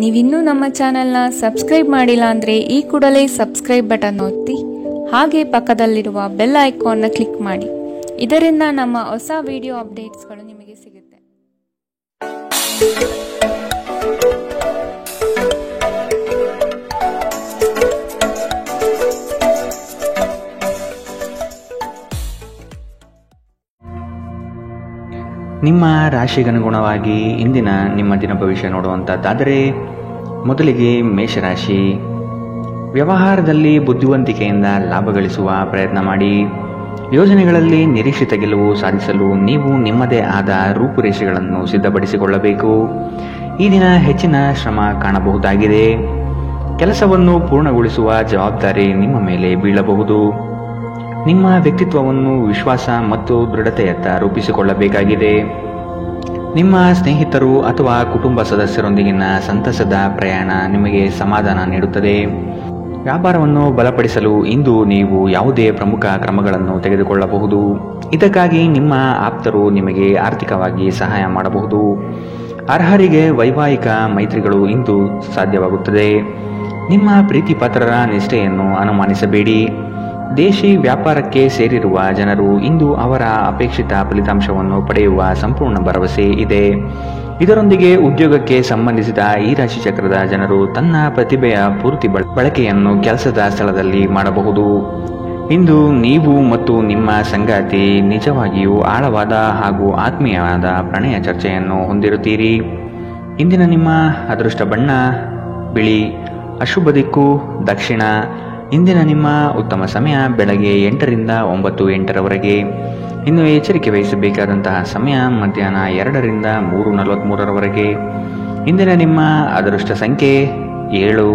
ನೀವಿನ್ನೂ ನಮ್ಮ ಚಾನೆಲ್ನ ಸಬ್ಸ್ಕ್ರೈಬ್ ಮಾಡಿಲ್ಲ ಅಂದರೆ ಈ ಕೂಡಲೇ ಸಬ್ಸ್ಕ್ರೈಬ್ ಬಟನ್ ಒತ್ತಿ ಹಾಗೆ ಪಕ್ಕದಲ್ಲಿರುವ ಬೆಲ್ ಐಕಾನ್ನ ಕ್ಲಿಕ್ ಮಾಡಿ. ಇದರಿಂದ ನಮ್ಮ ಹೊಸ ವಿಡಿಯೋ ಅಪ್ಡೇಟ್ಸ್ಗಳು ನಿಮಗೆ ಸಿಗುತ್ತೆ. ನಿಮ್ಮ ರಾಶಿಗನುಗುಣವಾಗಿ ಇಂದಿನ ನಿಮ್ಮ ದಿನ ಭವಿಷ್ಯ ನೋಡುವಂಥದ್ದಾದರೆ, ಮೊದಲಿಗೆ ಮೇಷರಾಶಿ. ವ್ಯವಹಾರದಲ್ಲಿ ಬುದ್ಧಿವಂತಿಕೆಯಿಂದ ಲಾಭ ಗಳಿಸುವ ಪ್ರಯತ್ನ ಮಾಡಿ. ಯೋಜನೆಗಳಲ್ಲಿ ನಿರೀಕ್ಷಿತ ಗೆಲುವು ಸಾಧಿಸಲು ನೀವು ನಿಮ್ಮದೇ ಆದ ರೂಪುರೇಷೆಗಳನ್ನು ಸಿದ್ಧಪಡಿಸಿಕೊಳ್ಳಬೇಕು. ಈ ದಿನ ಹೆಚ್ಚಿನ ಶ್ರಮ ಕಾಣಬಹುದಾಗಿದೆ. ಕೆಲಸವನ್ನು ಪೂರ್ಣಗೊಳಿಸುವ ಜವಾಬ್ದಾರಿ ನಿಮ್ಮ ಮೇಲೆ ಬೀಳಬಹುದು. ನಿಮ್ಮ ವ್ಯಕ್ತಿತ್ವವನ್ನು ವಿಶ್ವಾಸ ಮತ್ತು ದೃಢತೆಯತ್ತ ರೂಪಿಸಿಕೊಳ್ಳಬೇಕಾಗಿದೆ. ನಿಮ್ಮ ಸ್ನೇಹಿತರು ಅಥವಾ ಕುಟುಂಬ ಸದಸ್ಯರೊಂದಿಗಿನ ಸಂತಸದ ಪ್ರಯಾಣ ನಿಮಗೆ ಸಮಾಧಾನ ನೀಡುತ್ತದೆ. ವ್ಯಾಪಾರವನ್ನು ಬಲಪಡಿಸಲು ಇಂದು ನೀವು ಯಾವುದೇ ಪ್ರಮುಖ ಕ್ರಮಗಳನ್ನು ತೆಗೆದುಕೊಳ್ಳಬಹುದು. ಇದಕ್ಕಾಗಿ ನಿಮ್ಮ ಆಪ್ತರು ನಿಮಗೆ ಆರ್ಥಿಕವಾಗಿ ಸಹಾಯ ಮಾಡಬಹುದು. ಅರ್ಹರಿಗೆ ವೈವಾಹಿಕ ಮೈತ್ರಿಗಳು ಇಂದು ಸಾಧ್ಯವಾಗುತ್ತದೆ. ನಿಮ್ಮ ಪ್ರೀತಿ ಪಾತ್ರರ ನಿಷ್ಠೆಯನ್ನು ಅನುಮಾನಿಸಬೇಡಿ. ದೇಶಿ ವ್ಯಾಪಾರಕ್ಕೆ ಸೇರಿರುವ ಜನರು ಇಂದು ಅವರ ಅಪೇಕ್ಷಿತ ಫಲಿತಾಂಶವನ್ನು ಪಡೆಯುವ ಸಂಪೂರ್ಣ ಭರವಸೆ ಇದೆ. ಇದರೊಂದಿಗೆ ಉದ್ಯೋಗಕ್ಕೆ ಸಂಬಂಧಿಸಿದ ಈ ರಾಶಿ ಚಕ್ರದ ಜನರು ತನ್ನ ಪ್ರತಿಭೆಯ ಪೂರ್ತಿ ಬಳಕೆಯನ್ನು ಕೆಲಸದ ಸ್ಥಳದಲ್ಲಿ ಮಾಡಬಹುದು. ಇಂದು ನೀವು ಮತ್ತು ನಿಮ್ಮ ಸಂಗಾತಿ ನಿಜವಾಗಿಯೂ ಆಳವಾದ ಹಾಗೂ ಆತ್ಮೀಯವಾದ ಪ್ರಣಯ ಚರ್ಚೆಯನ್ನು ಹೊಂದಿರುತ್ತೀರಿ. ಇಂದಿನ ನಿಮ್ಮ ಅದೃಷ್ಟ ಬಣ್ಣ ಬಿಳಿ. ಅಶುಭ ದಿಕ್ಕು ದಕ್ಷಿಣ. ಇಂದಿನ ನಿಮ್ಮ ಉತ್ತಮ ಸಮಯ ಬೆಳಗ್ಗೆ 8 ರಿಂದ 9:08 ಇನ್ನು ಎಚ್ಚರಿಕೆ ವಹಿಸಬೇಕಾದಂತಹ ಸಮಯ ಮಧ್ಯಾಹ್ನ 2 ರಿಂದ 3:43 ಇಂದಿನ ನಿಮ್ಮ ಅದೃಷ್ಟ ಸಂಖ್ಯೆ 7.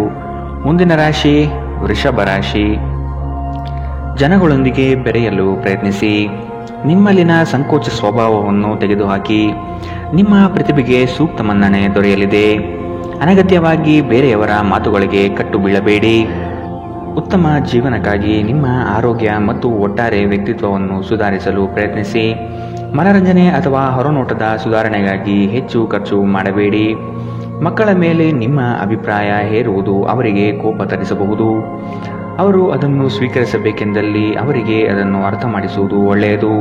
ಮುಂದಿನ ರಾಶಿ ವೃಷಭ ರಾಶಿ. ಜನಗಳೊಂದಿಗೆ ಬೆರೆಯಲು ಪ್ರಯತ್ನಿಸಿ. ನಿಮ್ಮಲ್ಲಿನ ಸಂಕೋಚ ಸ್ವಭಾವವನ್ನು ತೆಗೆದುಹಾಕಿ. ನಿಮ್ಮ ಪ್ರತಿಭೆಗೆ ಸೂಕ್ತ ಮನ್ನಣೆ ದೊರೆಯಲಿದೆ. ಅನಗತ್ಯವಾಗಿ ಬೇರೆಯವರ ಮಾತುಗಳಿಗೆ ಕಟ್ಟು ಬೀಳಬೇಡಿ. ಉತ್ತಮ ಜೀವನಕ್ಕಾಗಿ ನಿಮ್ಮ ಆರೋಗ್ಯ ಮತ್ತು ಒಟ್ಟಾರೆ ವ್ಯಕ್ತಿತ್ವವನ್ನು ಸುಧಾರಿಸಲು ಪ್ರಯತ್ನಿಸಿ. ಮನರಂಜನೆ ಅಥವಾ ಹೊರನೋಟದ ಸುಧಾರಣೆಗಾಗಿ ಹೆಚ್ಚು ಖರ್ಚು ಮಾಡಬೇಡಿ. ಮಕ್ಕಳ ಮೇಲೆ ನಿಮ್ಮ ಅಭಿಪ್ರಾಯ ಹೇರುವುದು ಅವರಿಗೆ ಕೋಪ ತರಿಸಬಹುದು. ಅವರು ಅದನ್ನು ಸ್ವೀಕರಿಸಬೇಕೆಂದಲ್ಲಿ ಅವರಿಗೆ ಅದನ್ನು ಅರ್ಥ ಮಾಡಿಸುವುದು ಒಳ್ಳೆಯದು.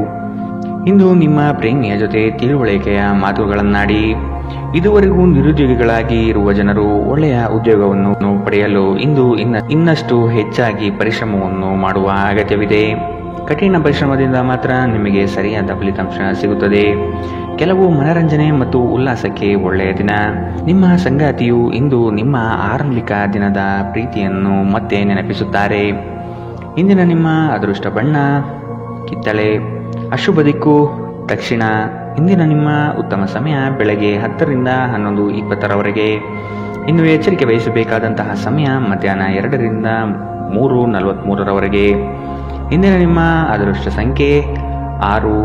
ಇಂದು ನಿಮ್ಮ ಪ್ರೇಮಿಯ ಜೊತೆ ತಿಳುವಳಿಕೆಯ ಮಾತುಗಳನ್ನಾಡಿ. ಇದುವರೆಗೂ ನಿರುದ್ಯೋಗಿಗಳಾಗಿ ಇರುವ ಜನರು ಒಳ್ಳೆಯ ಉದ್ಯೋಗವನ್ನು ಪಡೆಯಲು ಇಂದು ಇನ್ನಷ್ಟು ಹೆಚ್ಚಾಗಿ ಪರಿಶ್ರಮವನ್ನು ಮಾಡುವ ಅಗತ್ಯವಿದೆ. ಕಠಿಣ ಪರಿಶ್ರಮದಿಂದ ಮಾತ್ರ ನಿಮಗೆ ಸರಿಯಾದ ಫಲಿತಾಂಶ ಸಿಗುತ್ತದೆ. ಕೆಲವು ಮನರಂಜನೆ ಮತ್ತು ಉಲ್ಲಾಸಕ್ಕೆ ಒಳ್ಳೆಯ ದಿನ. ನಿಮ್ಮ ಸಂಗಾತಿಯು ಇಂದು ನಿಮ್ಮ ಆರಂಭಿಕ ದಿನದ ಪ್ರೀತಿಯನ್ನು ಮತ್ತೆ ನೆನಪಿಸುತ್ತಾರೆ. ಇಂದಿನ ನಿಮ್ಮ ಅದೃಷ್ಟ ಬಣ್ಣ ಕಿತ್ತಳೆ. ಅಶುಭ ದಿಕ್ಕು ದಕ್ಷಿಣ. ಇಂದಿನ ನಿಮ್ಮ ಉತ್ತಮ ಸಮಯ ಬೆಳಗ್ಗೆ 10 ರಿಂದ 11:20 ಇನ್ನು ಎಚ್ಚರಿಕೆ ವಹಿಸಬೇಕಾದಂತಹ ಸಮಯ ಮಧ್ಯಾಹ್ನ 2 ರಿಂದ 3:43 ಇಂದಿನ ನಿಮ್ಮ ಅದೃಷ್ಟ ಸಂಖ್ಯೆ 6.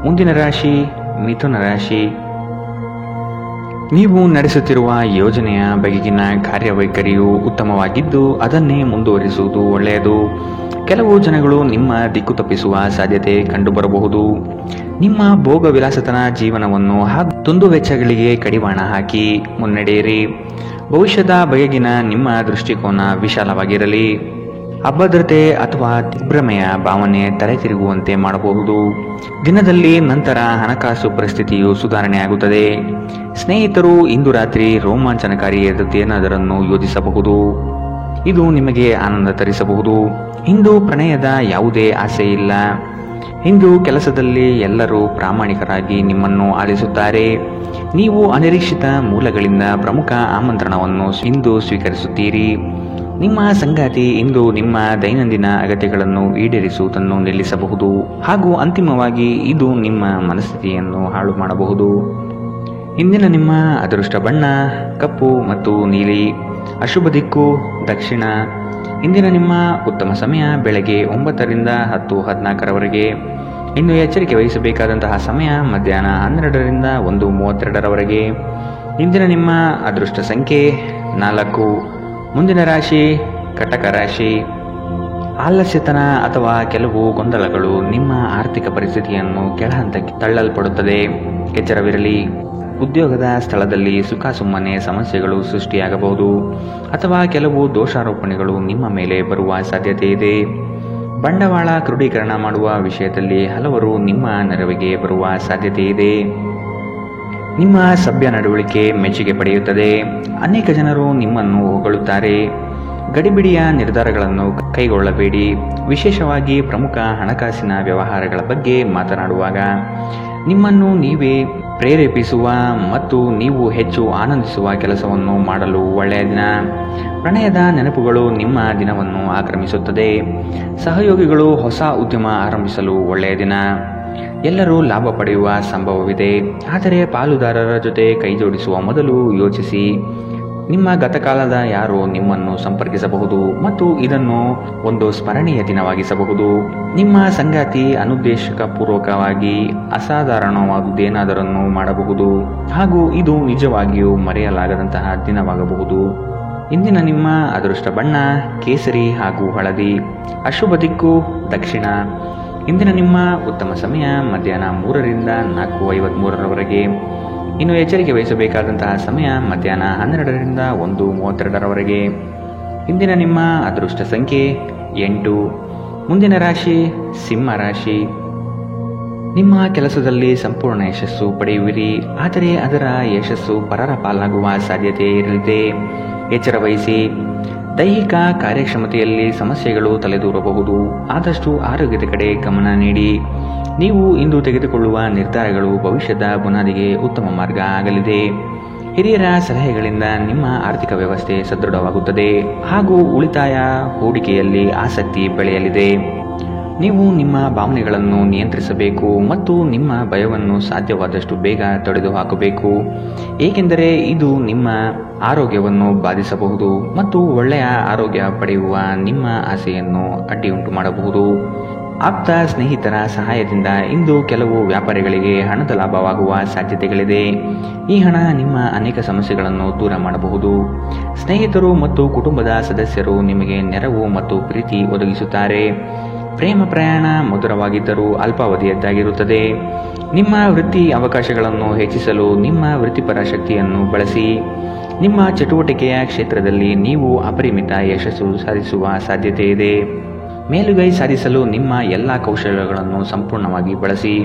ಮುಂದಿನ ರಾಶಿ ಮಿಥುನ ರಾಶಿ. ನೀವು ನಡೆಸುತ್ತಿರುವ ಯೋಜನೆಯ ಬಗೆಗಿನ ಕಾರ್ಯವೈಖರಿಯು ಉತ್ತಮವಾಗಿದ್ದು ಅದನ್ನೇ ಮುಂದುವರಿಸುವುದು ಒಳ್ಳೆಯದು. ಕೆಲವು ಜನಗಳು ನಿಮ್ಮ ದಿಕ್ಕು ತಪ್ಪಿಸುವ ಸಾಧ್ಯತೆ ಕಂಡುಬರಬಹುದು. ನಿಮ್ಮ ಭೋಗ ವಿಲಾಸತನ ಜೀವನವನ್ನು ಹಾಗೂ ದುಂದುವೆಚ್ಚಗಳಿಗೆ ಕಡಿವಾಣ ಹಾಕಿ ಮುನ್ನಡೆಯಿರಿ. ಭವಿಷ್ಯದ ಬಗೆಗಿನ ನಿಮ್ಮ ದೃಷ್ಟಿಕೋನ ವಿಶಾಲವಾಗಿರಲಿ. ಅಭದ್ರತೆ ಅಥವಾ ದಿಗ್ಭ್ರಮೆಯ ಭಾವನೆ ತಲೆ ತಿರುಗುವಂತೆ ಮಾಡಬಹುದು. ದಿನದಲ್ಲಿ ನಂತರ ಹಣಕಾಸು ಪರಿಸ್ಥಿತಿಯು ಸುಧಾರಣೆಯಾಗುತ್ತದೆ. ಸ್ನೇಹಿತರು ಇಂದು ರಾತ್ರಿ ರೋಮಾಂಚನಕಾರಿಯಾದದ್ದೇನಾದರನ್ನು ಯೋಜಿಸಬಹುದು. ಇದು ನಿಮಗೆ ಆನಂದ ತರಿಸಬಹುದು. ಇಂದು ಪ್ರಣಯದ ಯಾವುದೇ ಆಸೆ ಇಲ್ಲ. ಇಂದು ಕೆಲಸದಲ್ಲಿ ಎಲ್ಲರೂ ಪ್ರಾಮಾಣಿಕರಾಗಿ ನಿಮ್ಮನ್ನು ಆಲಿಸುತ್ತಾರೆ. ನೀವು ಅನಿರೀಕ್ಷಿತ ಮೂಲಗಳಿಂದ ಪ್ರಮುಖ ಆಮಂತ್ರಣವನ್ನು ಇಂದು ಸ್ವೀಕರಿಸುತ್ತೀರಿ. ನಿಮ್ಮ ಸಂಗಾತಿ ಇಂದು ನಿಮ್ಮ ದೈನಂದಿನ ಅಗತ್ಯಗಳನ್ನು ಈಡೇರಿಸುವುದನ್ನು ನಿಲ್ಲಿಸಬಹುದು ಹಾಗೂ ಅಂತಿಮವಾಗಿ ಇದು ನಿಮ್ಮ ಮನಸ್ಥಿತಿಯನ್ನು ಹಾಳು ಮಾಡಬಹುದು. ಇಂದಿನ ನಿಮ್ಮ ಅದೃಷ್ಟ ಬಣ್ಣ ಕಪ್ಪು ಮತ್ತು ನೀಲಿ. ಅಶುಭ ದಿಕ್ಕು ದಕ್ಷಿಣ. ಇಂದಿನ ನಿಮ್ಮ ಉತ್ತಮ ಸಮಯ ಬೆಳಗ್ಗೆ 9 ರಿಂದ 10:14 ಇನ್ನು ಎಚ್ಚರಿಕೆ ವಹಿಸಬೇಕಾದಂತಹ ಸಮಯ ಮಧ್ಯಾಹ್ನ 12 ರಿಂದ 1:32 ಇಂದಿನ ನಿಮ್ಮ ಅದೃಷ್ಟ ಸಂಖ್ಯೆ 4. ಮುಂದಿನ ರಾಶಿ ಕಟಕ ರಾಶಿ. ಆಲಸ್ಯತನ ಅಥವಾ ಕೆಲವು ಗೊಂದಲಗಳು ನಿಮ್ಮ ಆರ್ಥಿಕ ಪರಿಸ್ಥಿತಿಯನ್ನು ಕೆಳಹಂತಕ್ಕೆ ತಳ್ಳಲ್ಪಡುತ್ತದೆ. ಎಚ್ಚರವಿರಲಿ. ಉದ್ಯೋಗದ ಸ್ಥಳದಲ್ಲಿ ಸುಮ್ಮನೆ ಸಮಸ್ಯೆಗಳು ಸೃಷ್ಟಿಯಾಗಬಹುದು ಅಥವಾ ಕೆಲವು ದೋಷಾರೋಪಣೆಗಳು ನಿಮ್ಮ ಮೇಲೆ ಬರುವ ಸಾಧ್ಯತೆ ಇದೆ. ಬಂಡವಾಳ ಕ್ರೋಢೀಕರಣ ಮಾಡುವ ವಿಷಯದಲ್ಲಿ ಹಲವರು ನಿಮ್ಮ ನೆರವಿಗೆ ಬರುವ ಸಾಧ್ಯತೆ ಇದೆ. ನಿಮ್ಮ ಸಭ್ಯ ನಡವಳಿಕೆ ಮೆಚ್ಚುಗೆ ಪಡೆಯುತ್ತದೆ. ಅನೇಕ ಜನರು ನಿಮ್ಮನ್ನು ಹೊಗಳುತ್ತಾರೆ. ಗಡಿಬಿಡಿಯ ನಿರ್ಧಾರಗಳನ್ನು ಕೈಗೊಳ್ಳಬೇಡಿ. ವಿಶೇಷವಾಗಿ ಪ್ರಮುಖ ಹಣಕಾಸಿನ ವ್ಯವಹಾರಗಳ ಬಗ್ಗೆ ಮಾತನಾಡುವಾಗ ನಿಮ್ಮನ್ನು ನೀವೇ ಪ್ರೇರೇಪಿಸುವ ಮತ್ತು ನೀವು ಹೆಚ್ಚು ಆನಂದಿಸುವ ಕೆಲಸವನ್ನು ಮಾಡಲು ಒಳ್ಳೆಯ ದಿನ. ಪ್ರಣಯದ ನೆನಪುಗಳು ನಿಮ್ಮ ದಿನವನ್ನು ಆಕ್ರಮಿಸುತ್ತದೆ. ಸಹಯೋಗಿಗಳು ಹೊಸ ಉದ್ಯಮ ಆರಂಭಿಸಲು ಒಳ್ಳೆಯ ದಿನ. ಎಲ್ಲರೂ ಲಾಭ ಪಡೆಯುವ ಸಂಭವವಿದೆ, ಆದರೆ ಪಾಲುದಾರರ ಜೊತೆ ಕೈಜೋಡಿಸುವ ಮೊದಲು ಯೋಚಿಸಿ. ನಿಮ್ಮ ಗತಕಾಲದ ಯಾರೋ ನಿಮ್ಮನ್ನು ಸಂಪರ್ಕಿಸಬಹುದು ಮತ್ತು ಇದನ್ನು ಒಂದು ಸ್ಮರಣೀಯ ದಿನವಾಗಿಸಬಹುದು. ನಿಮ್ಮ ಸಂಗಾತಿ ಅನುದ್ದೇಶಪೂರ್ವಕವಾಗಿ ಅಸಾಧಾರಣವಾದುದೇನಾದರನ್ನು ಮಾಡಬಹುದು ಹಾಗೂ ಇದು ನಿಜವಾಗಿಯೂ ಮರೆಯಲಾಗದಂತಹ ದಿನವಾಗಬಹುದು. ಇಂದಿನ ನಿಮ್ಮ ಅದೃಷ್ಟ ಬಣ್ಣ ಕೇಸರಿ ಹಾಗೂ ಹಳದಿ. ಅಶುಭ ದಿಕ್ಕು ದಕ್ಷಿಣ. ಇಂದಿನ ನಿಮ್ಮ ಉತ್ತಮ ಸಮಯ ಮಧ್ಯಾಹ್ನ 3 ರಿಂದ 4:53 ಇನ್ನು ಎಚ್ಚರಿಕೆ ವಹಿಸಬೇಕಾದಂತಹ ಸಮಯ ಮಧ್ಯಾಹ್ನ 12 ರಿಂದ 1:32 ಇಂದಿನ ನಿಮ್ಮ ಅದೃಷ್ಟ ಸಂಖ್ಯೆ 8. ಮುಂದಿನ ರಾಶಿ ಸಿಂಹ ರಾಶಿ. ನಿಮ್ಮ ಕೆಲಸದಲ್ಲಿ ಸಂಪೂರ್ಣ ಯಶಸ್ಸು ಪಡೆಯುವಿರಿ, ಆದರೆ ಅದರ ಯಶಸ್ಸು ಪರರ ಪಾಲಾಗುವ ಸಾಧ್ಯತೆ ಇರಲಿದೆ. ಎಚ್ಚರ ವಹಿಸಿ. ದೈಹಿಕ ಕಾರ್ಯಕ್ಷಮತೆಯಲ್ಲಿ ಸಮಸ್ಯೆಗಳು ತಲೆದೂರಬಹುದು. ಆದಷ್ಟು ಆರೋಗ್ಯದ ಕಡೆ ಗಮನ ನೀಡಿ. ನೀವು ಇಂದು ತೆಗೆದುಕೊಳ್ಳುವ ನಿರ್ಧಾರಗಳು ಭವಿಷ್ಯದ ಬುನಾದಿಗೆ ಉತ್ತಮ ಮಾರ್ಗ ಆಗಲಿದೆ. ಹಿರಿಯರ ಸಲಹೆಗಳಿಂದ ನಿಮ್ಮ ಆರ್ಥಿಕ ವ್ಯವಸ್ಥೆ ಸದೃಢವಾಗುತ್ತದೆ ಹಾಗೂ ಉಳಿತಾಯ ಹೂಡಿಕೆಯಲ್ಲಿ ಆಸಕ್ತಿ ಬೆಳೆಯಲಿದೆ. ನೀವು ನಿಮ್ಮ ಭಾವನೆಗಳನ್ನು ನಿಯಂತ್ರಿಸಬೇಕು ಮತ್ತು ನಿಮ್ಮ ಭಯವನ್ನು ಸಾಧ್ಯವಾದಷ್ಟು ಬೇಗ ತೊಡೆದುಹಾಕಬೇಕು, ಏಕೆಂದರೆ ಇದು ನಿಮ್ಮ ಆರೋಗ್ಯವನ್ನು ಬಾಧಿಸಬಹುದು ಮತ್ತು ಒಳ್ಳೆಯ ಆರೋಗ್ಯ ಪಡೆಯುವ ನಿಮ್ಮ ಆಸೆಯನ್ನು ಅಡ್ಡಿಯುಂಟು ಮಾಡಬಹುದು. ಆಪ್ತ ಸ್ನೇಹಿತರ ಸಹಾಯದಿಂದ ಇಂದು ಕೆಲವು ವ್ಯಾಪಾರಿಗಳಿಗೆ ಹಣದ ಲಾಭವಾಗುವ ಸಾಧ್ಯತೆಗಳಿದೆ. ಈ ಹಣ ನಿಮ್ಮ ಅನೇಕ ಸಮಸ್ಯೆಗಳನ್ನು ದೂರ ಮಾಡಬಹುದು. ಸ್ನೇಹಿತರು ಮತ್ತು ಕುಟುಂಬದ ಸದಸ್ಯರು ನಿಮಗೆ ನೆರವು ಮತ್ತು ಪ್ರೀತಿ ಒದಗಿಸುತ್ತಾರೆ. ಪ್ರೇಮ ಪ್ರಯಾಣ ಮಧುರವಾಗಿದ್ದರೂ ಅಲ್ಪಾವಧಿಯದ್ದಾಗಿರುತ್ತದೆ. ನಿಮ್ಮ ವೃತ್ತಿ ಅವಕಾಶಗಳನ್ನು ಹೆಚ್ಚಿಸಲು ನಿಮ್ಮ ವೃತ್ತಿಪರ ಶಕ್ತಿಯನ್ನು ಬಳಸಿ. ನಿಮ್ಮ ಚಟುವಟಿಕೆಯ ಕ್ಷೇತ್ರದಲ್ಲಿ ನೀವು ಅಪರಿಮಿತ ಯಶಸ್ಸು ಸಾಧಿಸುವ ಸಾಧ್ಯತೆ ಇದೆ. ಮೇಲುಗೈ ಸಾಧಿಸಲು ನಿಮ್ಮ ಎಲ್ಲ ಕೌಶಲ್ಯಗಳನ್ನು ಸಂಪೂರ್ಣವಾಗಿ ಬಳಸಿ.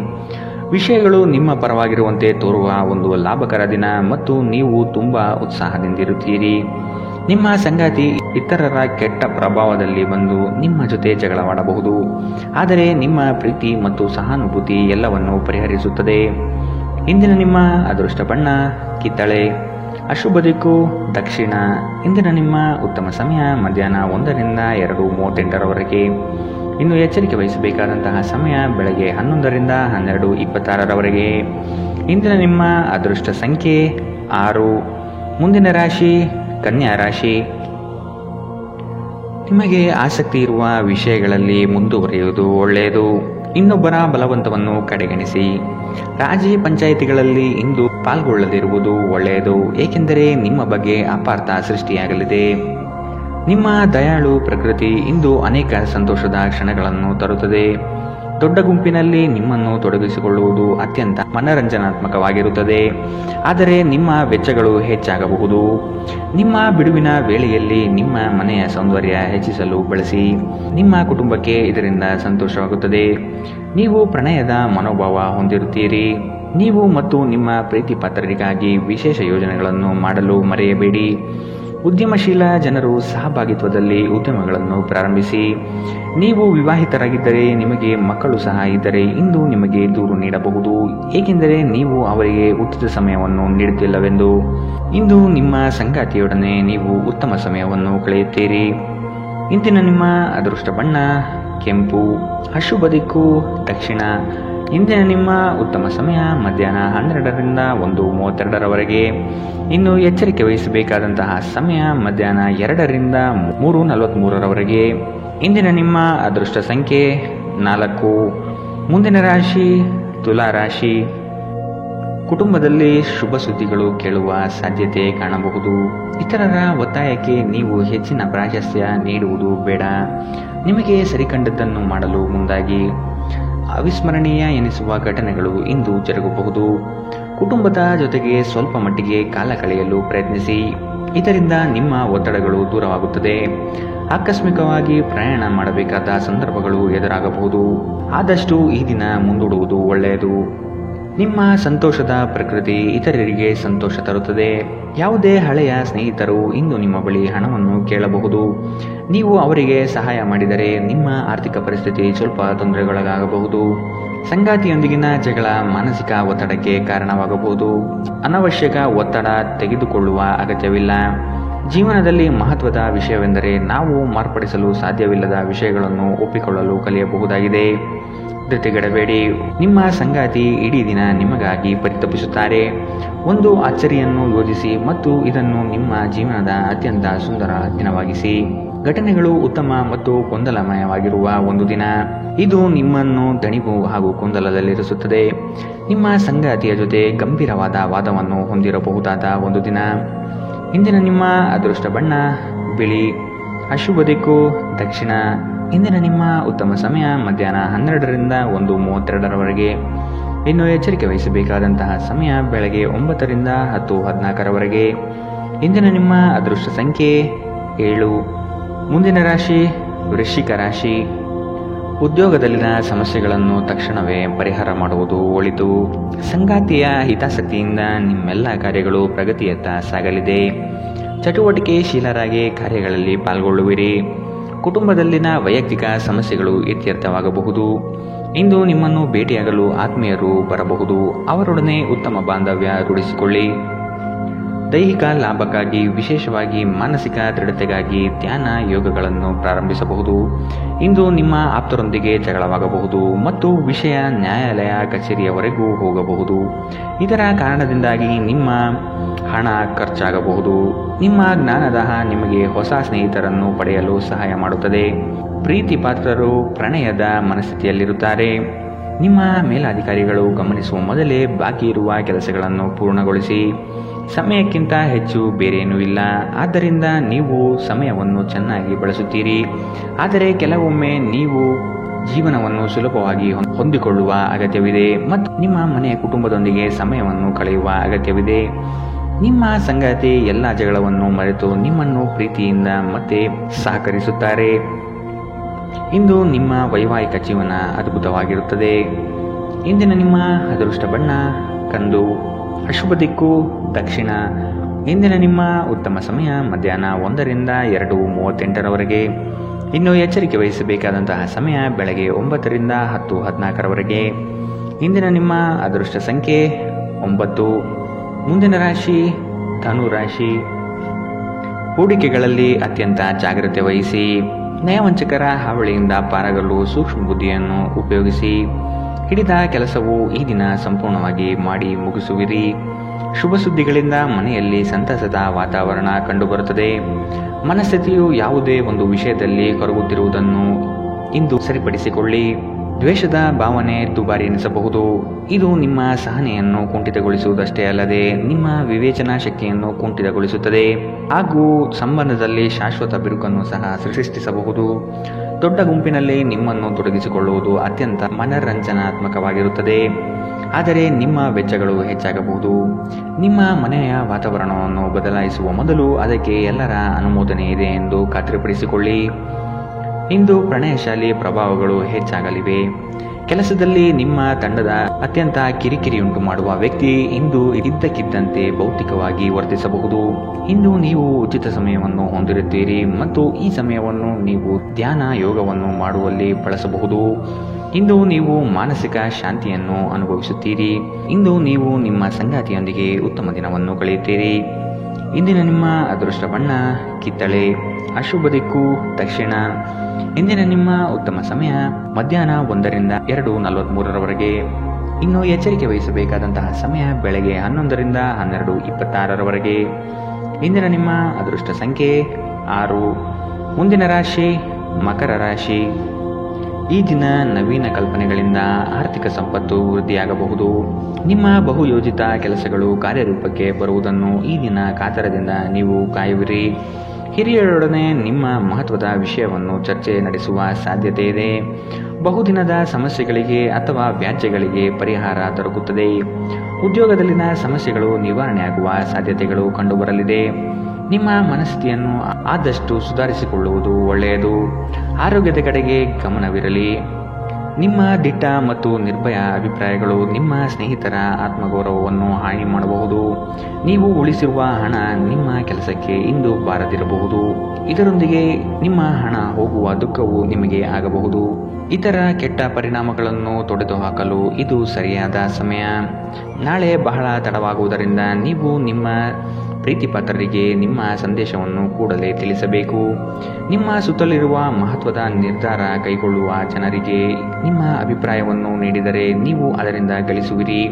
ವಿಷಯಗಳು ನಿಮ್ಮ ಪರವಾಗಿರುವಂತೆ ತೋರುವ ಒಂದು ಲಾಭಕರ ದಿನ ಮತ್ತು ನೀವು ತುಂಬಾ ಉತ್ಸಾಹದಿಂದಿರುತ್ತೀರಿ. ನಿಮ್ಮ ಸಂಗಾತಿ ಇತರರ ಕೆಟ್ಟ ಪ್ರಭಾವದಲ್ಲಿ ಬಂದು ನಿಮ್ಮ ಜೊತೆ ಜಗಳವಾಡಬಹುದು, ಆದರೆ ನಿಮ್ಮ ಪ್ರೀತಿ ಮತ್ತು ಸಹಾನುಭೂತಿ ಎಲ್ಲವನ್ನು ಪರಿಹರಿಸುತ್ತದೆ. ಇಂದಿನ ನಿಮ್ಮ ಅದೃಷ್ಟ ಬಣ್ಣ ಕಿತ್ತಳೆ. ಅಶುಭ ದಿಕ್ಕು ದಕ್ಷಿಣ. ಇಂದಿನ ನಿಮ್ಮ ಉತ್ತಮ ಸಮಯ ಮಧ್ಯಾಹ್ನ 1 ರಿಂದ 2:38 ಇನ್ನು ಎಚ್ಚರಿಕೆ ವಹಿಸಬೇಕಾದಂತಹ ಸಮಯ ಬೆಳಗ್ಗೆ 11 ರಿಂದ 12:26 ಇಂದಿನ ನಿಮ್ಮ ಅದೃಷ್ಟ ಸಂಖ್ಯೆ 6. ಮುಂದಿನ ರಾಶಿ ಕನ್ಯಾ ರಾಶಿ. ನಿಮಗೆ ಆಸಕ್ತಿ ಇರುವ ವಿಷಯಗಳಲ್ಲಿ ಮುಂದುವರಿಯುವುದು ಒಳ್ಳೆಯದು. ಇನ್ನೊಬ್ಬರ ಬಲವಂತವನ್ನು ಕಡೆಗಣಿಸಿ. ರಾಜಿ ಪಂಚಾಯಿತಿಗಳಲ್ಲಿ ಇಂದು ಪಾಲ್ಗೊಳ್ಳದಿರುವುದು ಒಳ್ಳೆಯದು, ಏಕೆಂದರೆ ನಿಮ್ಮ ಬಗ್ಗೆ ಅಪಾರ್ಥ ಸೃಷ್ಟಿಯಾಗಲಿದೆ. ನಿಮ್ಮ ದಯಾಳು ಪ್ರಕೃತಿ ಇಂದು ಅನೇಕ ಸಂತೋಷದ ಕ್ಷಣಗಳನ್ನು ತರುತ್ತದೆ. ದೊಡ್ಡ ಗುಂಪಿನಲ್ಲಿ ನಿಮ್ಮನ್ನು ತೊಡಗಿಸಿಕೊಳ್ಳುವುದು ಅತ್ಯಂತ ಮನರಂಜನಾತ್ಮಕವಾಗಿರುತ್ತದೆ, ಆದರೆ ನಿಮ್ಮ ವೆಚ್ಚಗಳು ಹೆಚ್ಚಾಗಬಹುದು. ನಿಮ್ಮ ಬಿಡುವಿನ ವೇಳೆಯಲ್ಲಿ ನಿಮ್ಮ ಮನೆಯ ಸೌಂದರ್ಯ ಹೆಚ್ಚಿಸಲು ಬಳಸಿ. ನಿಮ್ಮ ಕುಟುಂಬಕ್ಕೆ ಇದರಿಂದ ಸಂತೋಷವಾಗುತ್ತದೆ. ನೀವು ಪ್ರಣಯದ ಮನೋಭಾವ ಹೊಂದಿರುತ್ತೀರಿ. ನೀವು ಮತ್ತು ನಿಮ್ಮ ಪ್ರೀತಿ ಪಾತ್ರರಿಗಾಗಿ ವಿಶೇಷ ಯೋಜನೆಗಳನ್ನು ಮಾಡಲು ಮರೆಯಬೇಡಿ. ಉದ್ಯಮಶೀಲ ಜನರು ಸಹಭಾಗಿತ್ವದಲ್ಲಿ ಉದ್ಯಮಗಳನ್ನು ಪ್ರಾರಂಭಿಸಿ. ನೀವು ವಿವಾಹಿತರಾಗಿದ್ದರೆ ನಿಮಗೆ ಮಕ್ಕಳು ಸಹ ಇದ್ದರೆ ಇಂದು ನಿಮಗೆ ದೂರು ನೀಡಬಹುದು, ಏಕೆಂದರೆ ನೀವು ಅವರಿಗೆ ಉಚಿತ ಸಮಯವನ್ನು ನೀಡುತ್ತಿಲ್ಲವೆಂದು. ಇಂದು ನಿಮ್ಮ ಸಂಗಾತಿಯೊಡನೆ ನೀವು ಉತ್ತಮ ಸಮಯವನ್ನು ಕಳೆಯುತ್ತೀರಿ. ಇಂದಿನ ನಿಮ್ಮ ಅದೃಷ್ಟ ಬಣ್ಣ ಕೆಂಪು. ಅಶುಭ ದಿಕ್ಕು ದಕ್ಷಿಣ. ಇಂದಿನ ನಿಮ್ಮ ಉತ್ತಮ ಸಮಯ ಮಧ್ಯಾಹ್ನ 12 ರಿಂದ 1:32 ಇನ್ನು ಎಚ್ಚರಿಕೆ ವಹಿಸಬೇಕಾದಂತಹ ಸಮಯ ಮಧ್ಯಾಹ್ನ 2 ರಿಂದ 3:43 ಇಂದಿನ ನಿಮ್ಮ ಅದೃಷ್ಟ ಸಂಖ್ಯೆ 4. ಮುಂದಿನ ರಾಶಿ ತುಲಾ ರಾಶಿ. ಕುಟುಂಬದಲ್ಲಿ ಶುಭ ಸುದ್ದಿಗಳು ಕೇಳುವ ಸಾಧ್ಯತೆ ಕಾಣಬಹುದು. ಇತರರ ಒತ್ತಾಯಕ್ಕೆ ನೀವು ಹೆಚ್ಚಿನ ಪ್ರಾಶಸ್ತ್ಯ ನೀಡುವುದು ಬೇಡ. ನಿಮಗೆ ಸರಿಕಂಡದ್ದನ್ನು ಮಾಡಲು ಮುಂದಾಗಿ. ಅವಿಸ್ಮರಣೀಯ ಎನಿಸುವ ಘಟನೆಗಳು ಇಂದು ಜರುಗಬಹುದು. ಕುಟುಂಬದ ಜೊತೆಗೆ ಸ್ವಲ್ಪ ಮಟ್ಟಿಗೆ ಕಾಲ ಕಳೆಯಲು ಪ್ರಯತ್ನಿಸಿ. ಇದರಿಂದ ನಿಮ್ಮ ಒತ್ತಡಗಳು ದೂರವಾಗುತ್ತದೆ. ಆಕಸ್ಮಿಕವಾಗಿ ಪ್ರಯಾಣ ಮಾಡಬೇಕಾದ ಸಂದರ್ಭಗಳು ಎದುರಾಗಬಹುದು. ಆದಷ್ಟು ಈ ದಿನ ಮುಂದೂಡುವುದು ಒಳ್ಳೆಯದು. ನಿಮ್ಮ ಸಂತೋಷದ ಪ್ರಕೃತಿ ಇತರರಿಗೆ ಸಂತೋಷ ತರುತ್ತದೆ. ಯಾವುದೇ ಹಳೆಯ ಸ್ನೇಹಿತರು ಇಂದು ನಿಮ್ಮ ಬಳಿ ಹಣವನ್ನು ಕೇಳಬಹುದು. ನೀವು ಅವರಿಗೆ ಸಹಾಯ ಮಾಡಿದರೆ ನಿಮ್ಮ ಆರ್ಥಿಕ ಪರಿಸ್ಥಿತಿ ಸ್ವಲ್ಪ ತೊಂದರೆಗೊಳಗಾಗಬಹುದು. ಸಂಗಾತಿಯೊಂದಿಗಿನ ಜಗಳ ಮಾನಸಿಕ ಒತ್ತಡಕ್ಕೆ ಕಾರಣವಾಗಬಹುದು. ಅನವಶ್ಯಕ ಒತ್ತಡ ತೆಗೆದುಕೊಳ್ಳುವ ಅಗತ್ಯವಿಲ್ಲ. ಜೀವನದಲ್ಲಿ ಮಹತ್ವದ ವಿಷಯವೆಂದರೆ ನಾವು ಮಾರ್ಪಡಿಸಲು ಸಾಧ್ಯವಿಲ್ಲದ ವಿಷಯಗಳನ್ನು ಒಪ್ಪಿಕೊಳ್ಳಲು ಕಲಿಯಬಹುದಾಗಿದೆ. ಧೃತಿಗೆಡಬೇಡಿ. ನಿಮ್ಮ ಸಂಗಾತಿ ಇಡೀ ದಿನ ನಿಮಗಾಗಿ ಪರಿತಪಿಸುತ್ತಾರೆ. ಒಂದು ಅಚ್ಚರಿಯನ್ನು ಯೋಜಿಸಿ ಮತ್ತು ಇದನ್ನು ನಿಮ್ಮ ಜೀವನದ ಅತ್ಯಂತ ಸುಂದರ ದಿನವಾಗಿಸಿ. ಘಟನೆಗಳು ಉತ್ತಮ ಮತ್ತು ಗೊಂದಲಮಯವಾಗಿರುವ ಒಂದು ದಿನ. ಇದು ನಿಮ್ಮನ್ನು ದಣಿವು ಹಾಗೂ ಗೊಂದಲದಲ್ಲಿರಿಸುತ್ತದೆ. ನಿಮ್ಮ ಸಂಗಾತಿಯ ಜೊತೆ ಗಂಭೀರವಾದ ವಾದವನ್ನು ಹೊಂದಿರಬಹುದಾದ ಒಂದು ದಿನ. ಇಂದಿನ ನಿಮ್ಮ ಅದೃಷ್ಟ ಬಣ್ಣ ಬಿಳಿ. ಅಶುಭ ದಿಕ್ಕು ದಕ್ಷಿಣ. ಇಂದಿನ ನಿಮ್ಮ ಉತ್ತಮ ಸಮಯ ಮಧ್ಯಾಹ್ನ 12ರಿಂದ 1:32ರವರೆಗೆ. ಇನ್ನು ಎಚ್ಚರಿಕೆ ವಹಿಸಬೇಕಾದಂತಹ ಸಮಯ ಬೆಳಗ್ಗೆ 9ರಿಂದ 10:14ರವರೆಗೆ. ಇಂದಿನ ನಿಮ್ಮ ಅದೃಷ್ಟ ಸಂಖ್ಯೆ 7. ಮುಂದಿನ ರಾಶಿ ವೃಶ್ಚಿಕ ರಾಶಿ. ಉದ್ಯೋಗದಲ್ಲಿನ ಸಮಸ್ಯೆಗಳನ್ನು ತಕ್ಷಣವೇ ಪರಿಹಾರ ಮಾಡುವುದು ಒಳಿತು. ಸಂಗಾತಿಯ ಹಿತಾಸಕ್ತಿಯಿಂದ ನಿಮ್ಮೆಲ್ಲ ಕಾರ್ಯಗಳು ಪ್ರಗತಿಯತ್ತ ಸಾಗಲಿದೆ. ಚಟುವಟಿಕೆಶೀಲರಾಗಿ ಕಾರ್ಯಗಳಲ್ಲಿ ಪಾಲ್ಗೊಳ್ಳುವಿರಿ. ಕುಟುಂಬದಲ್ಲಿನ ವೈಯಕ್ತಿಕ ಸಮಸ್ಯೆಗಳು ಇತ್ಯರ್ಥವಾಗಬಹುದು. ಇಂದು ನಿಮ್ಮನ್ನು ಭೇಟಿಯಾಗಲು ಆತ್ಮೀಯರು ಬರಬಹುದು. ಅವರೊಡನೆ ಉತ್ತಮ ಬಾಂಧವ್ಯ ರೂಢಿಸಿಕೊಳ್ಳಿ. ದೈಹಿಕ ಲಾಭಕ್ಕಾಗಿ ವಿಶೇಷವಾಗಿ ಮಾನಸಿಕ ದೃಢತೆಗಾಗಿ ಧ್ಯಾನ ಯೋಗಗಳನ್ನು ಪ್ರಾರಂಭಿಸಬಹುದು. ಇಂದು ನಿಮ್ಮ ಆಪ್ತರೊಂದಿಗೆ ಜಗಳವಾಗಬಹುದು ಮತ್ತು ವಿಷಯ ನ್ಯಾಯಾಲಯ ಕಚೇರಿಯವರೆಗೂ ಹೋಗಬಹುದು. ಇದರ ಕಾರಣದಿಂದಾಗಿ ನಿಮ್ಮ ಹಣ ಖರ್ಚಾಗಬಹುದು. ನಿಮ್ಮ ಜ್ಞಾನದಾಹ ನಿಮಗೆ ಹೊಸ ಸ್ನೇಹಿತರನ್ನು ಪಡೆಯಲು ಸಹಾಯ ಮಾಡುತ್ತದೆ. ಪ್ರೀತಿ ಪಾತ್ರರು ಪ್ರಣಯದ ಮನಸ್ಥಿತಿಯಲ್ಲಿರುತ್ತಾರೆ. ನಿಮ್ಮ ಮೇಲಾಧಿಕಾರಿಗಳು ಗಮನಿಸುವ ಮೊದಲೇ ಬಾಕಿ ಇರುವ ಕೆಲಸಗಳನ್ನು ಪೂರ್ಣಗೊಳಿಸಿ. ಸಮಯಕ್ಕಿಂತ ಹೆಚ್ಚು ಬೇರೇನೂ ಇಲ್ಲ. ಆದ್ದರಿಂದ ನೀವು ಸಮಯವನ್ನು ಚೆನ್ನಾಗಿ ಬಳಸುತ್ತೀರಿ. ಆದರೆ ಕೆಲವೊಮ್ಮೆ ನೀವು ಜೀವನವನ್ನು ಸುಲಭವಾಗಿ ಹೊಂದಿಕೊಳ್ಳುವ ಅಗತ್ಯವಿದೆ ಮತ್ತು ನಿಮ್ಮ ಮನೆಯ ಕುಟುಂಬದೊಂದಿಗೆ ಸಮಯವನ್ನು ಕಳೆಯುವ ಅಗತ್ಯವಿದೆ. ನಿಮ್ಮ ಸಂಗಾತಿ ಎಲ್ಲ ಜಗಳವನ್ನು ಮರೆತು ನಿಮ್ಮನ್ನು ಪ್ರೀತಿಯಿಂದ ಮತ್ತೆ ಸಹಕರಿಸುತ್ತಾರೆ. ಇಂದು ನಿಮ್ಮ ವೈವಾಹಿಕ ಜೀವನ ಅದ್ಭುತವಾಗಿರುತ್ತದೆ. ಇಂದಿನ ನಿಮ್ಮ ಅದೃಷ್ಟ ಬಣ್ಣ ಕಂದು. ಅಶುಭ ದಿಕ್ಕು ದಕ್ಷಿಣ. ಇಂದಿನ ನಿಮ್ಮ ಉತ್ತಮ ಸಮಯ ಮಧ್ಯಾಹ್ನ 1ರಿಂದ 2:38ರವರೆಗೆ. ಇನ್ನು ಎಚ್ಚರಿಕೆ ವಹಿಸಬೇಕಾದಂತಹ ಸಮಯ ಬೆಳಗ್ಗೆ 9ರಿಂದ 10:14ರವರೆಗೆ. ಇಂದಿನ ನಿಮ್ಮ ಅದೃಷ್ಟ ಸಂಖ್ಯೆ 9. ಮುಂದಿನ ರಾಶಿ ಧನು ರಾಶಿ. ಹೂಡಿಕೆಗಳಲ್ಲಿ ಅತ್ಯಂತ ಜಾಗ್ರತೆ ವಹಿಸಿ. ನಯವಂಚಕರ ಹಾವಳಿಯಿಂದ ಪಾರಾಗಲು ಸೂಕ್ಷ್ಮ ಬುದ್ಧಿಯನ್ನು ಉಪಯೋಗಿಸಿ. ಹಿಡಿದ ಕೆಲಸವು ಈ ದಿನ ಸಂಪೂರ್ಣವಾಗಿ ಮಾಡಿ ಮುಗಿಸುವಿರಿ. ಶುಭ ಸುದ್ದಿಗಳಿಂದ ಮನೆಯಲ್ಲಿ ಸಂತಸದ ವಾತಾವರಣ ಕಂಡುಬರುತ್ತದೆ. ಮನಸ್ಥಿತಿಯು ಯಾವುದೇ ಒಂದು ವಿಷಯದಲ್ಲಿ ಕೊರಗುತ್ತಿರುವುದನ್ನು ಇಂದು ಸರಿಪಡಿಸಿಕೊಳ್ಳಿ. ದ್ವೇಷದ ಭಾವನೆ ದುಬಾರಿ ಎನಿಸಬಹುದು. ಇದು ನಿಮ್ಮ ಸಹನೆಯನ್ನು ಕುಂಠಿತಗೊಳಿಸುವುದಷ್ಟೇ ಅಲ್ಲದೆ ನಿಮ್ಮ ವಿವೇಚನಾ ಶಕ್ತಿಯನ್ನು ಕುಂಠಿತಗೊಳಿಸುತ್ತದೆ ಹಾಗೂ ಸಂಬಂಧದಲ್ಲಿ ಶಾಶ್ವತ ಬಿರುಕನ್ನು ಸಹ ಸೃಷ್ಟಿಸಬಹುದು. ದೊಡ್ಡ ಗುಂಪಿನಲ್ಲಿ ನಿಮ್ಮನ್ನು ತೊಡಗಿಸಿಕೊಳ್ಳುವುದು ಅತ್ಯಂತ ಮನರಂಜನಾತ್ಮಕವಾಗಿರುತ್ತದೆ. ಆದರೆ ನಿಮ್ಮ ವೆಚ್ಚಗಳು ಹೆಚ್ಚಾಗಬಹುದು. ನಿಮ್ಮ ಮನೆಯ ವಾತಾವರಣವನ್ನು ಬದಲಾಯಿಸುವ ಮೊದಲು ಅದಕ್ಕೆ ಎಲ್ಲರ ಅನುಮೋದನೆ ಇದೆ ಎಂದು ಖಾತ್ರಿಪಡಿಸಿಕೊಳ್ಳಿ. ಇಂದು ಪ್ರಣಯಶಾಲಿ ಪ್ರಭಾವಗಳು ಹೆಚ್ಚಾಗಲಿವೆ. ಕೆಲಸದಲ್ಲಿ ನಿಮ್ಮ ತಂಡದ ಅತ್ಯಂತ ಕಿರಿಕಿರಿಯುಂಟು ಮಾಡುವ ವ್ಯಕ್ತಿ ಇಂದು ಇದ್ದಕ್ಕಿದ್ದಂತೆ ಭೌತಿಕವಾಗಿ ವರ್ತಿಸಬಹುದು. ಇಂದು ನೀವು ಉಚಿತ ಸಮಯವನ್ನು ಹೊಂದಿರುತ್ತೀರಿ ಮತ್ತು ಈ ಸಮಯವನ್ನು ನೀವು ಧ್ಯಾನ ಯೋಗವನ್ನು ಮಾಡುವಲ್ಲಿ ಬಳಸಬಹುದು. ಇಂದು ನೀವು ಮಾನಸಿಕ ಶಾಂತಿಯನ್ನು ಅನುಭವಿಸುತ್ತೀರಿ. ಇಂದು ನೀವು ನಿಮ್ಮ ಸಂಗಾತಿಯೊಂದಿಗೆ ಉತ್ತಮ ದಿನವನ್ನು ಕಳೆಯುತ್ತೀರಿ. ಇಂದಿನ ನಿಮ್ಮ ಅದೃಷ್ಟ ಬಣ್ಣ ಕಿತ್ತಳೆ. ಅಶುಭ ದಿಕ್ಕು ದಕ್ಷಿಣ. ಇಂದಿನ ನಿಮ್ಮ ಉತ್ತಮ ಸಮಯ ಮಧ್ಯಾಹ್ನ 1ರಿಂದ 2:43ರವರೆಗೆ. ಇನ್ನು ಎಚ್ಚರಿಕೆ ವಹಿಸಬೇಕಾದಂತಹ ಸಮಯ ಬೆಳಗ್ಗೆ 11ರಿಂದ 12:26ರವರೆಗೆ. ಇಂದಿನ ನಿಮ್ಮ ಅದೃಷ್ಟ ಸಂಖ್ಯೆ 6. ಮುಂದಿನ ರಾಶಿ ಮಕರ ರಾಶಿ. ಈ ದಿನ ನವೀನ ಕಲ್ಪನೆಗಳಿಂದ ಆರ್ಥಿಕ ಸಂಪತ್ತು ವೃದ್ಧಿಯಾಗಬಹುದು. ನಿಮ್ಮ ಬಹುಯೋಜಿತ ಕೆಲಸಗಳು ಕಾರ್ಯರೂಪಕ್ಕೆ ಬರುವುದನ್ನು ಈ ದಿನ ಕಾತರದಿಂದ ನೀವು ಕಾಯುವಿರಿ. ಹಿರಿಯರೊಡನೆ ನಿಮ್ಮ ಮಹತ್ವದ ವಿಷಯವನ್ನು ಚರ್ಚೆ ನಡೆಸುವ ಸಾಧ್ಯತೆ ಇದೆ. ಬಹುದಿನದ ಸಮಸ್ಯೆಗಳಿಗೆ ಅಥವಾ ವ್ಯಾಜ್ಯಗಳಿಗೆ ಪರಿಹಾರ ದೊರಕುತ್ತದೆ. ಉದ್ಯೋಗದಲ್ಲಿನ ಸಮಸ್ಯೆಗಳು ನಿವಾರಣೆಯಾಗುವ ಸಾಧ್ಯತೆಗಳು ಕಂಡುಬರಲಿದೆ. ನಿಮ್ಮ ಮನಸ್ಥಿತಿಯನ್ನು ಆದಷ್ಟು ಸುಧಾರಿಸಿಕೊಳ್ಳುವುದು ಒಳ್ಳೆಯದು. ಆರೋಗ್ಯದ ಕಡೆಗೆ ಗಮನವಿರಲಿ. ನಿಮ್ಮ ದಿಟ್ಟ ಮತ್ತು ನಿರ್ಭಯ ಅಭಿಪ್ರಾಯಗಳು ನಿಮ್ಮ ಸ್ನೇಹಿತರ ಆತ್ಮಗೌರವವನ್ನು ಹಾನಿ ಮಾಡಬಹುದು. ನೀವು ಉಳಿಸಿರುವ ಹಣ ನಿಮ್ಮ ಕೆಲಸಕ್ಕೆ ಇಂದು ಬಾರದಿರಬಹುದು. ಇದರೊಂದಿಗೆ ನಿಮ್ಮ ಹಣ ಹೋಗುವ ದುಃಖವು ನಿಮಗೆ ಆಗಬಹುದು. ಇತರ ಕೆಟ್ಟ ಪರಿಣಾಮಗಳನ್ನು ತೊಡೆದುಹಾಕಲು ಇದು ಸರಿಯಾದ ಸಮಯ. ನಾಳೆ ಬಹಳ ತಡವಾಗುವುದರಿಂದ ನೀವು ನಿಮ್ಮ ಪ್ರೀತಿಪಾತ್ರರಿಗೆ ನಿಮ್ಮ ಸಂದೇಶವನ್ನು ಕೂಡಲೇ ತಿಳಿಸಬೇಕು. ನಿಮ್ಮ ಸುತ್ತಲಿರುವ ಮಹತ್ವದ ನಿರ್ಧಾರ ಕೈಗೊಳ್ಳುವ ಜನರಿಗೆ ನಿಮ್ಮ ಅಭಿಪ್ರಾಯವನ್ನು ನೀಡಿದರೆ ನೀವು ಅದರಿಂದ ಗಳಿಸುವಿರಿ.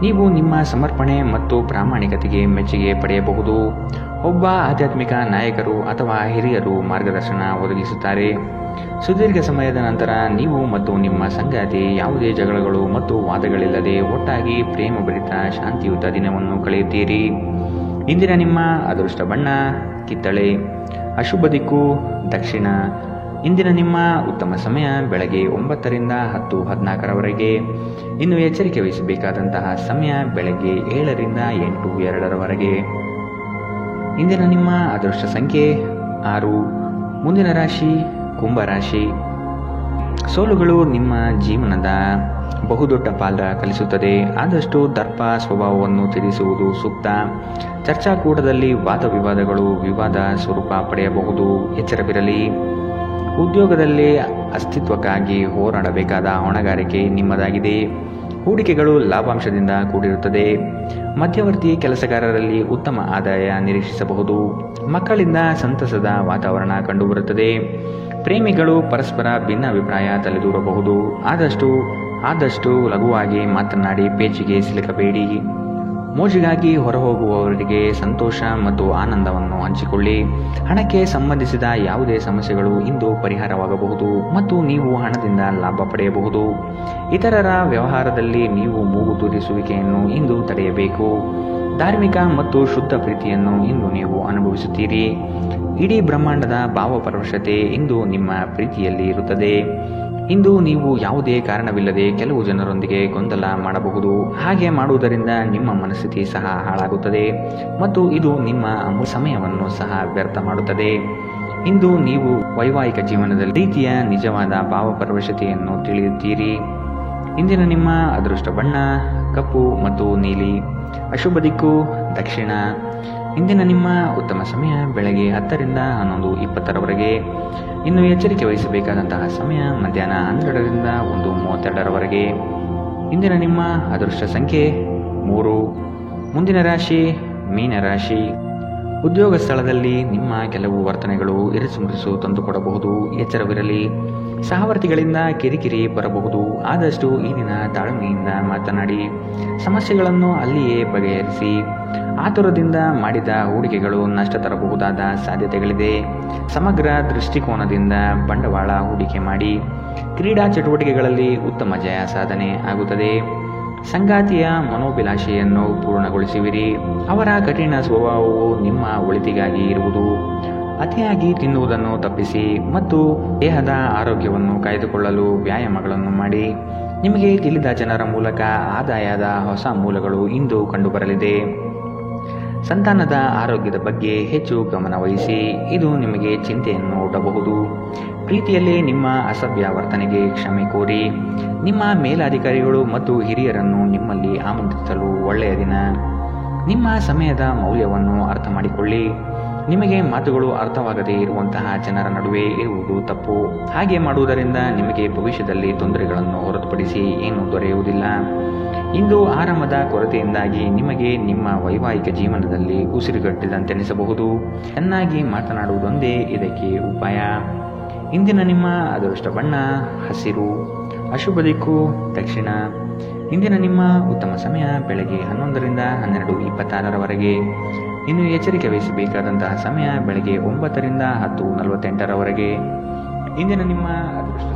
ನೀವು ನಿಮ್ಮ ಸಮರ್ಪಣೆ ಮತ್ತು ಪ್ರಾಮಾಣಿಕತೆಗೆ ಮೆಚ್ಚುಗೆ ಪಡೆಯಬಹುದು. ಒಬ್ಬ ಆಧ್ಯಾತ್ಮಿಕ ನಾಯಕರು ಅಥವಾ ಹಿರಿಯರು ಮಾರ್ಗದರ್ಶನ ಒದಗಿಸುತ್ತಾರೆ. ಸುದೀರ್ಘ ಸಮಯದ ನಂತರ ನೀವು ಮತ್ತು ನಿಮ್ಮ ಸಂಗಾತಿ ಯಾವುದೇ ಜಗಳಗಳು ಮತ್ತು ವಾದಗಳಿಲ್ಲದೆ ಒಟ್ಟಾಗಿ ಪ್ರೇಮಭರಿತ ಶಾಂತಿಯುತ ದಿನವನ್ನು ಕಳೆಯುತ್ತೀರಿ. ಇಂದಿನ ನಿಮ್ಮ ಅದೃಷ್ಟ ಬಣ್ಣ ಕಿತ್ತಳೆ. ಅಶುಭ ದಿಕ್ಕು ದಕ್ಷಿಣ. ಇಂದಿನ ನಿಮ್ಮ ಉತ್ತಮ ಸಮಯ ಬೆಳಗ್ಗೆ 9ರಿಂದ 10:14 ಇನ್ನು ಎಚ್ಚರಿಕೆ ವಹಿಸಬೇಕಾದಂತಹ ಸಮಯ ಬೆಳಗ್ಗೆ 7ರಿಂದ 8:02 ಇಂದಿನ ನಿಮ್ಮ ಅದೃಷ್ಟ ಸಂಖ್ಯೆ 6. ಮುಂದಿನ ರಾಶಿ ಕುಂಭರಾಶಿ. ಸೋಲುಗಳು ನಿಮ್ಮ ಜೀವನದ ಬಹುದೊಡ್ಡ ಪಾಲ ಕಲಿಸುತ್ತದೆ. ಆದಷ್ಟು ದರ್ಪ ಸ್ವಭಾವವನ್ನು ತಿಳಿಸುವುದು ಸೂಕ್ತ. ಚರ್ಚಾಕೂಟದಲ್ಲಿ ವಾದ ವಿವಾದಗಳು ವಿವಾದ ಸ್ವರೂಪ ಪಡೆಯಬಹುದು. ಎಚ್ಚರವಿರಲಿ. ಉದ್ಯೋಗದಲ್ಲಿ ಅಸ್ತಿತ್ವಕ್ಕಾಗಿ ಹೋರಾಡಬೇಕಾದ ಹೊಣೆಗಾರಿಕೆ ನಿಮ್ಮದಾಗಿದೆ. ಹೂಡಿಕೆಗಳು ಲಾಭಾಂಶದಿಂದ ಕೂಡಿರುತ್ತದೆ. ಮಧ್ಯವರ್ತಿ ಕೆಲಸಗಾರರಲ್ಲಿ ಉತ್ತಮ ಆದಾಯ ನಿರೀಕ್ಷಿಸಬಹುದು. ಮಕ್ಕಳಿಂದ ಸಂತಸದ ವಾತಾವರಣ ಕಂಡುಬರುತ್ತದೆ. ಪ್ರೇಮಿಗಳು ಪರಸ್ಪರ ಭಿನ್ನಾಭಿಪ್ರಾಯ ತಲೆದೂರಬಹುದು. ಆದಷ್ಟು ಲಘುವಾಗಿ ಮಾತನಾಡಿ ಪೇಚಿಗೆ ಸಿಲುಕಬೇಡಿ. ಮೋಜಿಗಾಗಿ ಹೊರಹೋಗುವವರಿಗೆ ಸಂತೋಷ ಮತ್ತು ಆನಂದವನ್ನು ಹಂಚಿಕೊಳ್ಳಿ. ಹಣಕ್ಕೆ ಸಂಬಂಧಿಸಿದ ಯಾವುದೇ ಸಮಸ್ಯೆಗಳು ಇಂದು ಪರಿಹಾರವಾಗಬಹುದು ಮತ್ತು ನೀವು ಹಣದಿಂದ ಲಾಭ ಪಡೆಯಬಹುದು. ಇತರರ ವ್ಯವಹಾರದಲ್ಲಿ ನೀವು ಮೂಗು ತೂರಿಸುವಿಕೆಯನ್ನು ಇಂದು ತಡೆಯಬೇಕು. ಧಾರ್ಮಿಕ ಮತ್ತು ಶುದ್ಧ ಪ್ರೀತಿಯನ್ನು ಇಂದು ನೀವು ಅನುಭವಿಸುತ್ತೀರಿ. ಇಡೀ ಬ್ರಹ್ಮಾಂಡದ ಭಾವಪರವಶತೆ ಇಂದು ನಿಮ್ಮ ಪ್ರೀತಿಯಲ್ಲಿ ಇರುತ್ತದೆ. ಇಂದು ನೀವು ಯಾವುದೇ ಕಾರಣವಿಲ್ಲದೆ ಕೆಲವು ಜನರೊಂದಿಗೆ ಗೊಂದಲ ಮಾಡಬಹುದು. ಹಾಗೆ ಮಾಡುವುದರಿಂದ ನಿಮ್ಮ ಮನಸ್ಥಿತಿ ಸಹ ಹಾಳಾಗುತ್ತದೆ ಮತ್ತು ಇದು ನಿಮ್ಮ ಸಮಯವನ್ನು ಸಹ ವ್ಯರ್ಥ ಮಾಡುತ್ತದೆ. ಇಂದು ನೀವು ವೈವಾಹಿಕ ಜೀವನದಲ್ಲಿ ರೀತಿಯ ನಿಜವಾದ ಭಾವಪರವಶತೆಯನ್ನು ತಿಳಿಯುತ್ತೀರಿ. ಇಂದಿನ ನಿಮ್ಮ ಅದೃಷ್ಟ ಬಣ್ಣ ಕಪ್ಪು ಮತ್ತು ನೀಲಿ. ಅಶುಭ ದಿಕ್ಕು ದಕ್ಷಿಣ. ಇಂದಿನ ನಿಮ್ಮ ಉತ್ತಮ ಸಮಯ ಬೆಳಗ್ಗೆ 10ರಿಂದ 11:20 ಇನ್ನು ಎಚ್ಚರಿಕೆ ವಹಿಸಬೇಕಾದಂತಹ ಸಮಯ ಮಧ್ಯಾಹ್ನ 12ರಿಂದ 1:32 ಇಂದಿನ ನಿಮ್ಮ ಅದೃಷ್ಟ ಸಂಖ್ಯೆ 3. ಮುಂದಿನ ರಾಶಿ ಮೀನರಾಶಿ. ಉದ್ಯೋಗ ಸ್ಥಳದಲ್ಲಿ ನಿಮ್ಮ ಕೆಲವು ವರ್ತನೆಗಳು ಇರಿಸುಮುರಿಸು ತಂದುಕೊಡಬಹುದು. ಎಚ್ಚರವಿರಲಿ. ಸಹವರ್ತಿಗಳಿಂದ ಕಿರಿಕಿರಿ ಬರಬಹುದು. ಆದಷ್ಟು ಈ ದಿನ ತಾಳ್ಮೆಯಿಂದ ಮಾತನಾಡಿ ಸಮಸ್ಯೆಗಳನ್ನು ಅಲ್ಲಿಯೇ ಬಗೆಹರಿಸಿ. ಆತುರದಿಂದ ಮಾಡಿದ ಹೂಡಿಕೆಗಳು ನಷ್ಟ ತರಬಹುದಾದ ಸಾಧ್ಯತೆಗಳಿದೆ. ಸಮಗ್ರ ದೃಷ್ಟಿಕೋನದಿಂದ ಬಂಡವಾಳ ಹೂಡಿಕೆ ಮಾಡಿ. ಕ್ರೀಡಾ ಚಟುವಟಿಕೆಗಳಲ್ಲಿ ಉತ್ತಮ ಜಯ ಸಾಧನೆ ಆಗುತ್ತದೆ. ಸಂಗಾತಿಯ ಮನೋಭಿಲಾಷೆಯನ್ನು ಪೂರ್ಣಗೊಳಿಸುವಿರಿ. ಅವರ ಕಠಿಣ ಸ್ವಭಾವವು ನಿಮ್ಮ ಒಳಿತಿಗಾಗಿ ಇರುವುದು. ಅತಿಯಾಗಿ ತಿನ್ನುವುದನ್ನು ತಪ್ಪಿಸಿ ಮತ್ತು ದೇಹದ ಆರೋಗ್ಯವನ್ನು ಕಾಯ್ದುಕೊಳ್ಳಲು ವ್ಯಾಯಾಮಗಳನ್ನು ಮಾಡಿ. ನಿಮಗೆ ತಿಳಿದ ಜನರ ಮೂಲಕ ಆದಾಯದ ಹೊಸ ಮೂಲಗಳು ಇಂದು ಕಂಡುಬರಲಿದೆ. ಸಂತಾನದ ಆರೋಗ್ಯದ ಬಗ್ಗೆ ಹೆಚ್ಚು ಗಮನ ವಹಿಸಿ. ಇದು ನಿಮಗೆ ಚಿಂತೆಯನ್ನು ಒಡ್ಡಬಹುದು. ಪ್ರೀತಿಯಲ್ಲಿ ನಿಮ್ಮ ಅಸಭ್ಯ ವರ್ತನೆಗೆ ಕ್ಷಮೆ ಕೋರಿ. ನಿಮ್ಮ ಮೇಲಾಧಿಕಾರಿಗಳು ಮತ್ತು ಹಿರಿಯರನ್ನು ನಿಮ್ಮಲ್ಲಿ ಆಮಂತ್ರಿಸಲು ಒಳ್ಳೆಯ ದಿನ. ನಿಮ್ಮ ಸಮಯದ ಮೌಲ್ಯವನ್ನು ಅರ್ಥ ಮಾಡಿಕೊಳ್ಳಿ. ನಿಮಗೆ ಮಾತುಗಳು ಅರ್ಥವಾಗದೇ ಇರುವಂತಹ ಜನರ ನಡುವೆ ಇರುವುದು ತಪ್ಪು. ಹಾಗೆ ಮಾಡುವುದರಿಂದ ನಿಮಗೆ ಭವಿಷ್ಯದಲ್ಲಿ ತೊಂದರೆಗಳನ್ನು ಹೊರತುಪಡಿಸಿ ಏನೂ ದೊರೆಯುವುದಿಲ್ಲ. ಇಂದು ಆರಾಮದ ಕೊರತೆಯಿಂದಾಗಿ ನಿಮಗೆ ನಿಮ್ಮ ವೈವಾಹಿಕ ಜೀವನದಲ್ಲಿ ಉಸಿರುಗಟ್ಟಿದಂತೆನಿಸಬಹುದು. ಚೆನ್ನಾಗಿ ಮಾತನಾಡುವುದೊಂದೇ ಇದಕ್ಕೆ ಉಪಾಯ. ಇಂದಿನ ನಿಮ್ಮ ಅದೃಷ್ಟ ಬಣ್ಣ ಹಸಿರು. ಅಶುಭ ದಿಕ್ಕು ದಕ್ಷಿಣ. ಇಂದಿನ ನಿಮ್ಮ ಉತ್ತಮ ಸಮಯ ಬೆಳಗ್ಗೆ 11ರಿಂದ 12:26 ಇನ್ನು ಎಚ್ಚರಿಕೆ ವಹಿಸಬೇಕಾದಂತಹ ಸಮಯ ಬೆಳಗ್ಗೆ 9ರಿಂದ 10:48 ಇಂದಿನ ನಿಮ್ಮ ಅದೃಷ್ಟ